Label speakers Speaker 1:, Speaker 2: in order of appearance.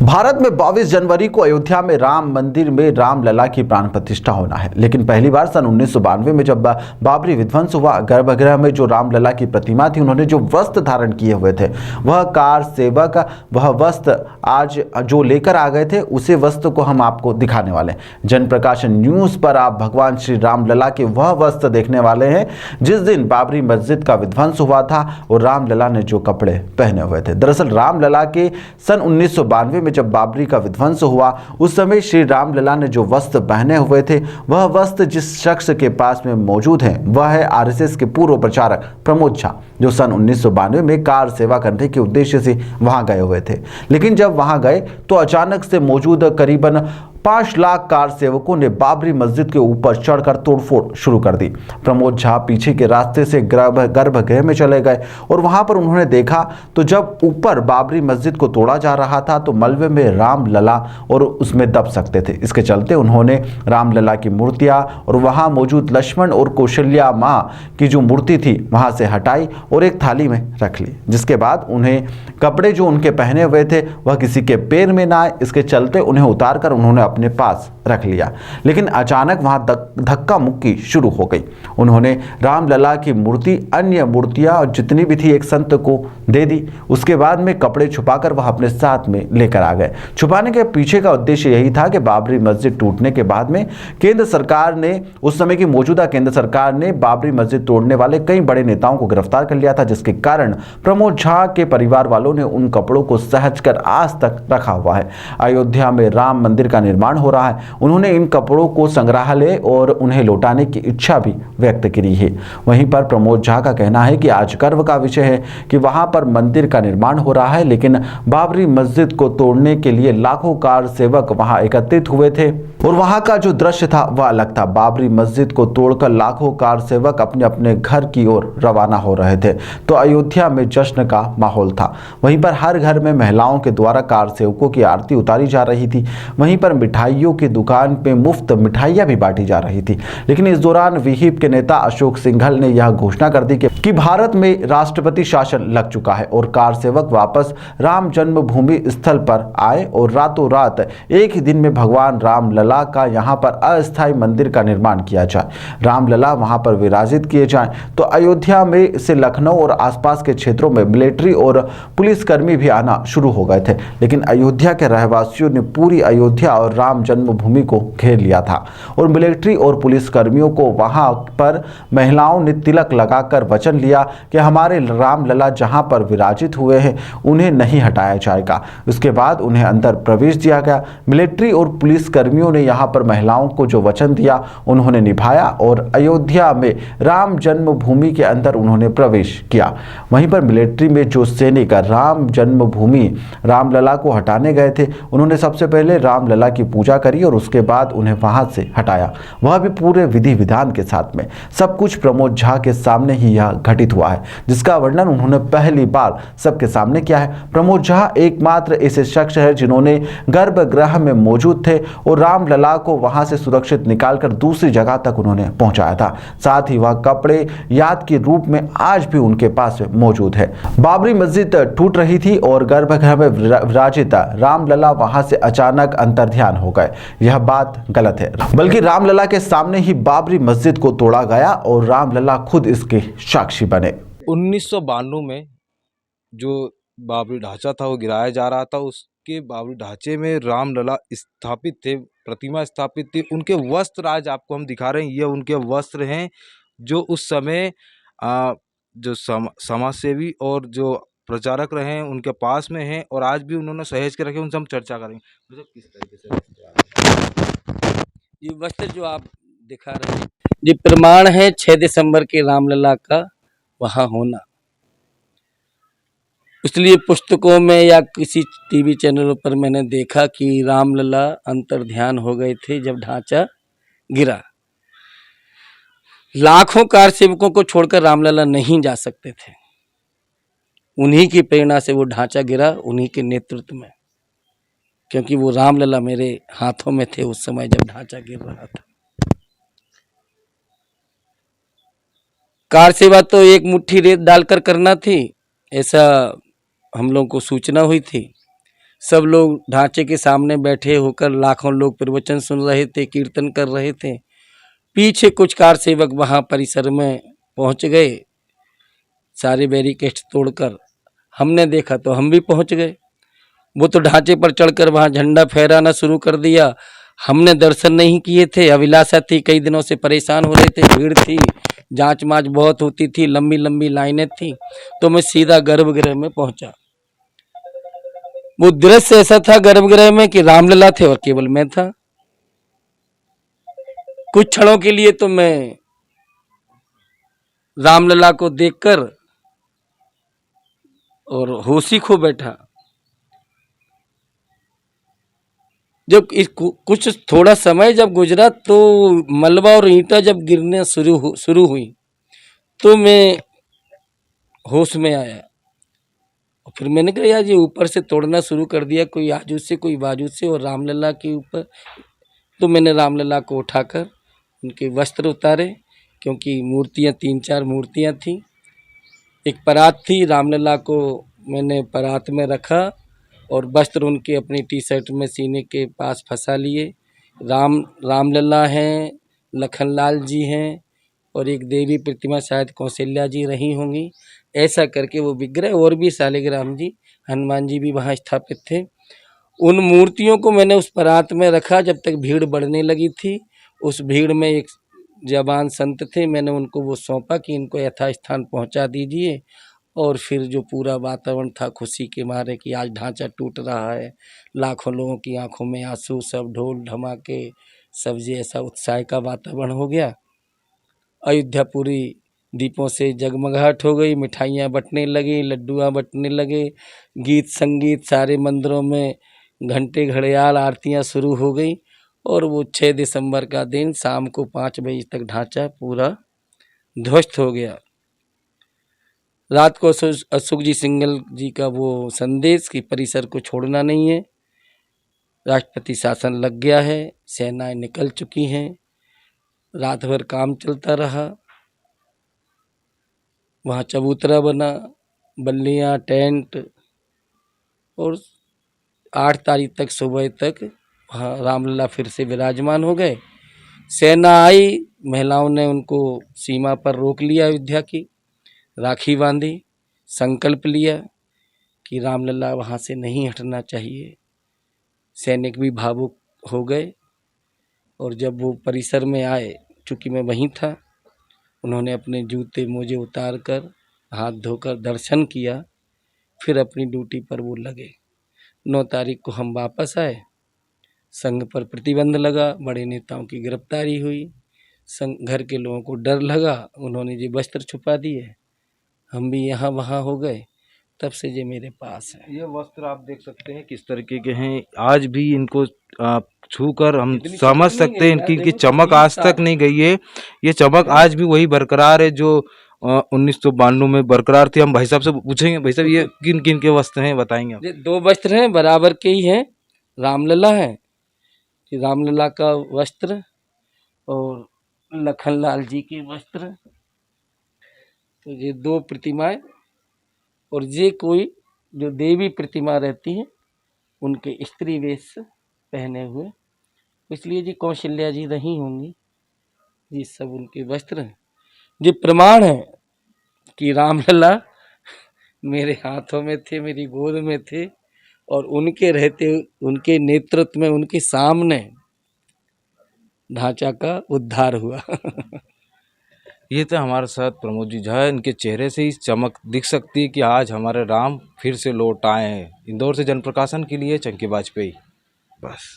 Speaker 1: भारत में 22 जनवरी को अयोध्या में राम मंदिर में रामलला की प्राण प्रतिष्ठा होना है। लेकिन पहली बार सन 1992 में जब बाबरी विध्वंस हुआ, गर्भगृह में जो रामलला की प्रतिमा थी, उन्होंने जो वस्त्र धारण किए हुए थे, वह कार सेवक वह वस्त्र आज जो लेकर आ गए थे, उसे वस्त्र को हम आपको दिखाने वाले हैं। जनप्रकाशन न्यूज पर आप भगवान श्री रामलला के वह वस्त्र देखने वाले हैं जिस दिन बाबरी मस्जिद का विध्वंस हुआ था और रामलला ने जो कपड़े पहने हुए थे। दरअसल रामलला के सन 1992 में जब बाबरी का विध्वंस हुआ, उस समय श्री रामलला ने जो वस्त्र पहने हुए थे, वह वस्त्र जिस शख्स के पास में मौजूद है वह है आरएसएस के पूर्व प्रचारक प्रमोद झा, जो सन 1992 में कार सेवा करने के उद्देश्य से वहां गए हुए थे। लेकिन जब वहां गए तो अचानक से मौजूद करीबन 5 लाख कार सेवकों ने बाबरी मस्जिद के ऊपर चढ़कर तोड़फोड़ शुरू कर दी। प्रमोद झा पीछे के रास्ते से गर्भगृह में चले गए और वहां पर उन्होंने देखा तो जब ऊपर बाबरी मस्जिद को तोड़ा जा रहा था तो मलबे में रामलला और उसमें दब सकते थे। इसके चलते उन्होंने रामलला की मूर्तियां और वहां मौजूद लक्ष्मण और कौशल्या मां की जो मूर्ति थी वहां से हटाई और एक थाली में रख ली। जिसके बाद उन्हें कपड़े जो उनके पहने हुए थे वह किसी के पैर में ना आए, इसके चलते उन्हें उतार कर उन्होंने अपने पास रख लिया। लेकिन अचानक वहां धक्का मुक्की शुरू हो गई। उन्होंने रामलला की मूर्ति, अन्य मूर्तियां और जितनी भी थी एक संत को दे दी। उसके बाद में कपड़े छुपाकर वह अपने साथ में लेकर आ गए। छुपाने के पीछे का उद्देश्य यही था कि बाबरी मस्जिद टूटने के बाद में केंद्र सरकार ने, उस समय की मौजूदा केंद्र सरकार ने बाबरी मस्जिद तोड़ने वाले कई बड़े नेताओं को गिरफ्तार कर लिया था, जिसके कारण प्रमोद झा के परिवार वालों ने उन कपड़ों को सहज कर आज तक रखा हुआ है। अयोध्या में राम मंदिर का निर्माण हो रहा है। उन्होंने इन कपड़ों को संग्रहालय और उन्हें लौटाने की इच्छा भी व्यक्त की है। वहीं पर प्रमोद झा का कहना है कि आज गर्व का विषय है कि वहां पर मंदिर का निर्माण हो रहा है, लेकिन बाबरी मस्जिद को तोड़ने के लिए लाखों कार सेवक वहां एकत्रित हुए थे और वहां का जो दृश्य था वह अलग था। बाबरी मस्जिद को तोड़कर लाखों कार सेवक अपने अपने घर की ओर रवाना हो रहे थे, तो अयोध्या में जश्न का माहौल था। वहीं पर हर घर में महिलाओं के द्वारा कार सेवकों की आरती उतारी जा रही थी। वहीं पर मिठाइयों की दुकान पे मुफ्त मिठाइयां भी बांटी जा रही थी। लेकिन इस दौरान विहिप के नेता अशोक सिंघल ने यह घोषणा कर दी कि भारत में राष्ट्रपति शासन लग चुका है और कार सेवक वापस राम जन्मभूमि स्थल पर आए और रातों रात एक ही दिन में भगवान रामलला का यहाँ पर अस्थायी मंदिर का निर्माण किया जाए, रामलला वहां पर विराजित किए जाएं। तो अयोध्या में से लखनऊ और आसपास के क्षेत्रों में मिलिट्री और पुलिसकर्मी भी आना शुरू हो गए थे। लेकिन अयोध्या के रहवासियों ने पूरी अयोध्या और राम जन्मभूमि को घेर लिया था और मिलिट्री और पुलिस कर्मियों को वहां पर महिलाओं ने तिलक लगाकर वचन लिया कि हमारे रामलला जहां पर विराजित हुए हैं उन्हें नहीं हटाया जाएगा। उसके बाद उन्हें अंदर प्रवेश दिया गया। मिलिट्री और पुलिस कर्मियों ने यहां पर महिलाओं को जो वचन दिया उन्होंने निभाया और अयोध्या में राम जन्मभूमि के अंदर उन्होंने प्रवेश किया। वहीं पर मिलिट्री में जो सैनिक राम जन्मभूमि रामलला को हटाने गए थे, उन्होंने सबसे पहले रामलला की पूजा करी और उसके बाद उन्हें वहां से हटाया, वह भी पूरे विधि विधान के साथ में। सब कुछ प्रमोद झा के सामने ही यह घटित हुआ है, जिसका वर्णन उन्होंने पहली बार सबके सामने किया है। प्रमोद झा एकमात्र ऐसे शख्स है जिन्होंने गर्भगृह में मौजूद थे और रामलला को वहां से सुरक्षित निकालकर दूसरी जगह तक उन्होंने पहुंचाया था। साथ ही वह कपड़े याद के रूप में आज भी उनके पास मौजूद है। बाबरी मस्जिद टूट रही थी और गर्भगृह में विराजित रामलला वहां से अचानक अंतर्ध्यान हो गए। यह बात गलत है, बल्कि रामलला के सामने ही बाबरी मस्जिद को तोड़ा गया और रामलला खुद इसके साक्षी बने।
Speaker 2: 1992 में जो बाबरी ढांचा था वो गिराया जा रहा था, उसके बाबरी ढांचे में रामलला स्थापित थे, प्रतिमा स्थापित थी। उनके वस्त्र आज आपको हम दिखा रहे हैं, ये उनके वस्त्र हैं जो उस समय जो समाजसेवी और जो प्रचारक रहे हैं उनके पास में हैं और आज भी उन्होंने सहेज के रखे। उनसे हम चर्चा करेंगे मतलब किस तरीके से
Speaker 3: ये वस्त्र जो आप दिखा रहे हैं ये प्रमाण है 6 दिसंबर के रामलला का वहाँ होना। इसलिए पुस्तकों में या किसी टीवी चैनलों पर मैंने देखा कि रामलला अंतर्ध्यान हो गए थे जब ढांचा गिरा। लाखों कार सेवकों को छोड़कर रामलला नहीं जा सकते थे। उन्हीं की प्रेरणा से वो ढांचा गिरा, उन्हीं के नेतृत्व में, क्योंकि वो रामलला मेरे हाथों में थे उस समय जब ढांचा गिर रहा था। कार सेवा तो एक मुट्ठी रेत डालकर करना थी, ऐसा हम लोगों को सूचना हुई थी। सब लोग ढांचे के सामने बैठे होकर लाखों लोग प्रवचन सुन रहे थे, कीर्तन कर रहे थे। पीछे कुछ कार सेवक वहाँ परिसर में पहुँच गए, सारे बैरिकेड तोड़कर। हमने देखा तो हम भी पहुँच गए। वो तो ढांचे पर चढ़कर वहाँ झंडा फहराना शुरू कर दिया। हमने दर्शन नहीं किए थे, अभिलाषा थी, कई दिनों से परेशान हो रहे थे, भीड़ थी, जांच मांच बहुत होती थी, लंबी लंबी लाइनें थी, तो मैं सीधा गर्भगृह में पहुंचा। वो दृश्य ऐसा था गर्भगृह में कि रामलला थे और केवल मैं था। कुछ क्षणों के लिए तो मैं रामलला को देखकर और होश ही खो बैठा। जब कुछ थोड़ा समय जब गुजरा तो मलबा और ईंटा जब गिरने शुरू हुई तो मैं होश में आया। और फिर मैंने कहा यार ये ऊपर से तोड़ना शुरू कर दिया, कोई आजू से कोई बाजू से, और रामलला के ऊपर। तो मैंने रामलला को उठाकर उनके वस्त्र उतारे, क्योंकि मूर्तियाँ 3-4 मूर्तियाँ थीं। एक परात थी, रामलला को मैंने परात में रखा और वस्त्र उनके अपनी टी शर्ट में सीने के पास फंसा लिए। रामलला हैं, लखनलाल जी हैं और एक देवी प्रतिमा शायद कौशल्या जी रही होंगी। ऐसा करके वो विग्रह और भी शालिग्राम जी, हनुमान जी भी वहाँ स्थापित थे। उन मूर्तियों को मैंने उस परात में रखा जब तक भीड़ बढ़ने लगी थी। उस भीड़ में एक जवान संत थे, मैंने उनको वो सौंपा कि इनको यथास्थान पहुँचा दीजिए। और फिर जो पूरा वातावरण था खुशी के मारे कि आज ढांचा टूट रहा है, लाखों लोगों की आंखों में आंसू, सब ढोल धमाके, सब जी ऐसा उत्साह का वातावरण हो गया। अयोध्या पूरी दीपों से जगमगाहट हो गई, मिठाइयाँ बंटने लगी, लड्डुआँ बंटने लगे, गीत संगीत सारे मंदिरों में, घंटे घड़ियाल आरतियाँ शुरू हो गई। और वो 6 दिसंबर का दिन शाम को 5 बजे तक ढांचा पूरा ध्वस्त हो गया। रात को अशोक जी सिंघल जी का वो संदेश कि परिसर को छोड़ना नहीं है, राष्ट्रपति शासन लग गया है, सेनाएं निकल चुकी हैं। रात भर काम चलता रहा, वहाँ चबूतरा बना, बल्लियाँ, टेंट, और 8 तारीख तक सुबह तक वहाँ रामलला फिर से विराजमान हो गए। सेना आई, महिलाओं ने उनको सीमा पर रोक लिया, अयोध्या की राखी बांधी, संकल्प लिया कि रामलला वहाँ से नहीं हटना चाहिए। सैनिक भी भावुक हो गए और जब वो परिसर में आए, चूँकि मैं वहीं था, उन्होंने अपने जूते मोजे उतार कर हाथ धोकर दर्शन किया, फिर अपनी ड्यूटी पर वो लगे। 9 तारीख को हम वापस आए, संघ पर प्रतिबंध लगा, बड़े नेताओं की गिरफ्तारी हुई, संघ घर के लोगों को डर लगा, उन्होंने जी वस्त्र छुपा दिए, हम भी यहाँ वहाँ हो गए, तब से ये मेरे पास है।
Speaker 2: ये वस्त्र आप देख सकते हैं किस तरीके के हैं, आज भी इनको छू कर हम समझ सकते हैं इनकी चमक आज तक नहीं गई है। ये चमक आज भी वही बरकरार है जो 1992 में बरकरार थी। हम भाई साहब से पूछेंगे, भाई साहब ये किन किन के वस्त्र हैं, बताएंगे आप?
Speaker 3: ये 2 वस्त्र हैं, बराबर के ही हैं, रामलला है, रामलला का वस्त्र और लखनलाल जी के वस्त्र। तो ये 2 प्रतिमाएं, और ये कोई जो देवी प्रतिमा रहती है उनके स्त्री वेश पहने हुए, इसलिए जी कौशल्या जी रही होंगी, ये सब उनके वस्त्र हैं। ये प्रमाण है कि रामलला मेरे हाथों में थे, मेरी गोद में थे, और उनके रहते, उनके नेतृत्व में, उनके सामने ढांचा का उद्धार हुआ।
Speaker 2: ये तो हमारे साथ प्रमोद जी झा, इनके चेहरे से ही चमक दिख सकती है कि आज हमारे राम फिर से लौट आए हैं। इंदौर से जनप्रकाशन के लिए चंकी वाजपेयी, बस।